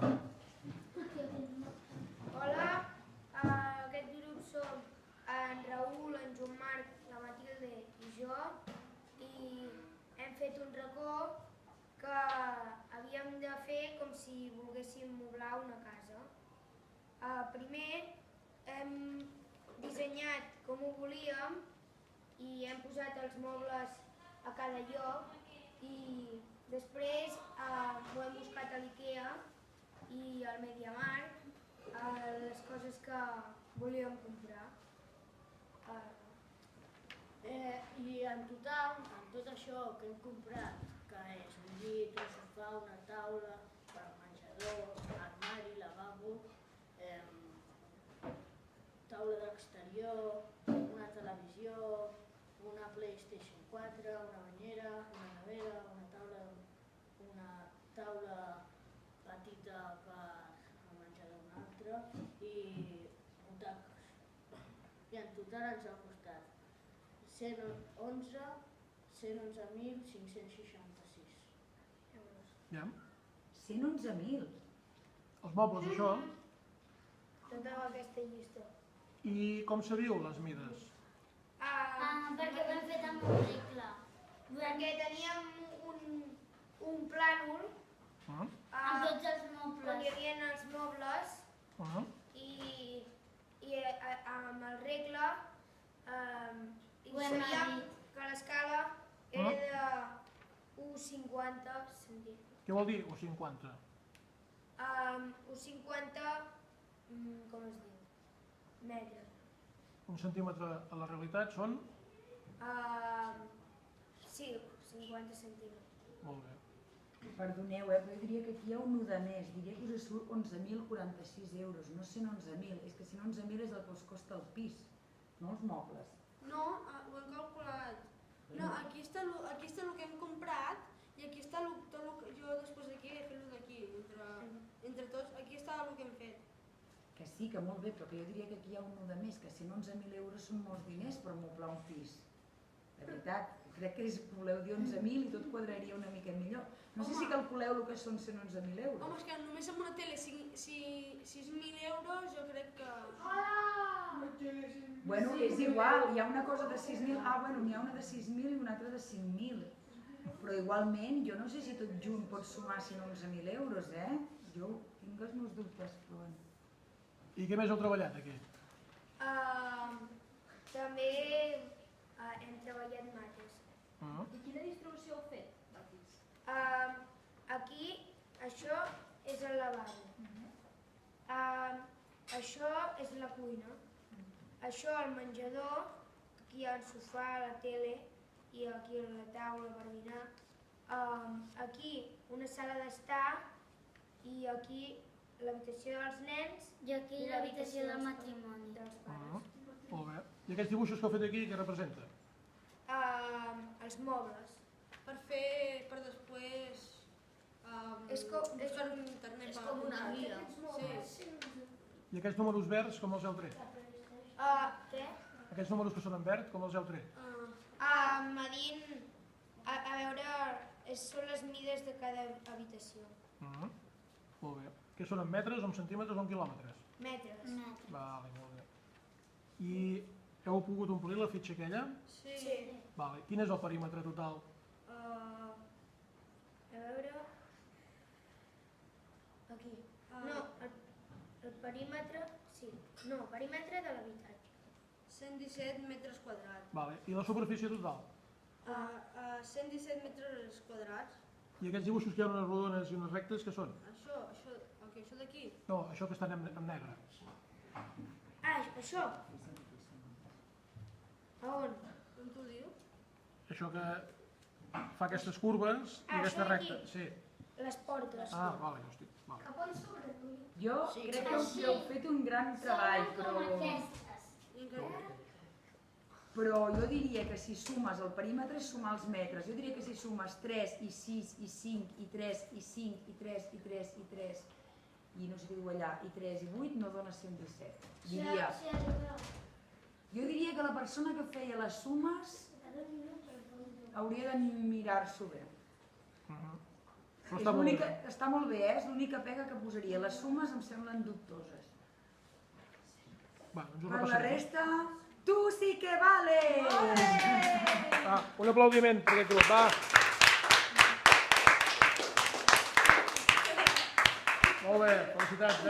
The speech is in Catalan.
Hola, aquest grup som en Raül, en Joan Marc, la Matilde i jo, i hem fet un racó que havíem de fer com si volguéssim moblar una casa. Primer hem dissenyat com ho volíem i hem posat els mobles a cada lloc i després ho hem buscat a l'Ikea i al MediaMarkt, les coses que volíem comprar. I en total, amb tot això que hem comprat, que és un llit, un sofà, una taula, per al menjador, armari, lavabo, taula d'exterior, una televisió, una PlayStation 4, una banyera, una nevera, una taula petita per al menjador una altra i butaques. I en total ens ha costat 111.566 euros. 111.000? Els mobles, això. Tota aquesta llista. I com sabíeu les mides? Perquè ho hem fet amb un regle. Perquè teníem un plànol Amb tots els on mobles. hi havia els mobles i amb el regle i sabíem que l'escala era de 1,50 centímetres. Què vol dir 1,50? 1,50 com es diu? Metres. Un centímetre a la realitat són? Sí, 50 centímetres. Molt bé. Perdoneu, però jo diria que aquí hi ha un 1 de més. Diria que us surt 11.046 euros, no 111.000. És que 111.000 és el que us costa el pis, no els mobles. No, ho hem calculat. No, aquí està el que hem comprat i aquí està tot el que jo després d'aquí he fet d'aquí. Entre tots, aquí està el que hem fet. Que sí, que molt bé, però que jo diria que aquí hi ha un 1 de més, que 111.000 euros són molts diners per moblar un pis. De veritat, crec que voleu dir 11.000 i tot quadraria una mica millor. No sé si calculeu el que són 111.000 euros. Home, és que només amb una tele 6.000 euros jo crec que... Bueno, és igual, hi ha una cosa de 6.000, bueno, n'hi ha una de 6.000 i una altra de 5.000. Però igualment, jo no sé si tot junt pot sumar 111.000 euros, Jo tinc els meus dubtes, però bueno. I què més heu treballat aquí? També hem treballat mates. I quina distribució heu fet del pis? Aquí, això és el lavabo. Això és la cuina. Això el menjador, aquí hi ha el sofà, la tele i aquí la taula per dinar. Aquí una sala d'estar i aquí l'habitació dels nens I aquí l'habitació del matrimoni. dels pares. Molt bé. I aquests dibuixos que heu fet aquí, què representa? Els mobles. per després... És com una guia. Sí. I aquests números verds, com els heu tret? Què? Aquests números que són en verd, com els heu tret? Medint, a veure, són les mides de cada habitació. Molt bé. Què són en metres, en centímetres o en quilòmetres? Metres. Vale, molt bé. I heu pogut omplir la fitxa aquella? Sí. Vale. Quin és el perímetre total? A veure... Aquí. No, el perímetre... Sí. No, perímetre de l'habitatge. 117 metres quadrats. Vale. I la superfície total? 117 metres quadrats. I aquests dibuixos que hi ha unes rodones i unes rectes, què són? Això d'aquí. No, això que està en negre. Això? A on? On t'ho diu? Això que fa aquestes curves i aquesta això d'aquí? recta. Sí. Les portes. Vale, hosti. Vale. Cap on surt? Jo crec que heu fet un gran treball, però jo diria que si sumes el perímetre és sumar els metres. Jo diria que si sumes 3 i 6 i 5 i 3 i 5 i 3 i 3 i 3 i no sé què diu allà, i 3 i 8 no dona 117. Jo diria que la persona que feia les sumes hauria de mirar-s'ho bé. Però està molt bé. Està molt bé, és l'única pega que posaria. Les sumes em semblen dubtoses. Va, doncs ho Per la repassarem. resta, tu sí que vales! Va, un aplaudiment per aquest grup, va. Molt bé, felicitats,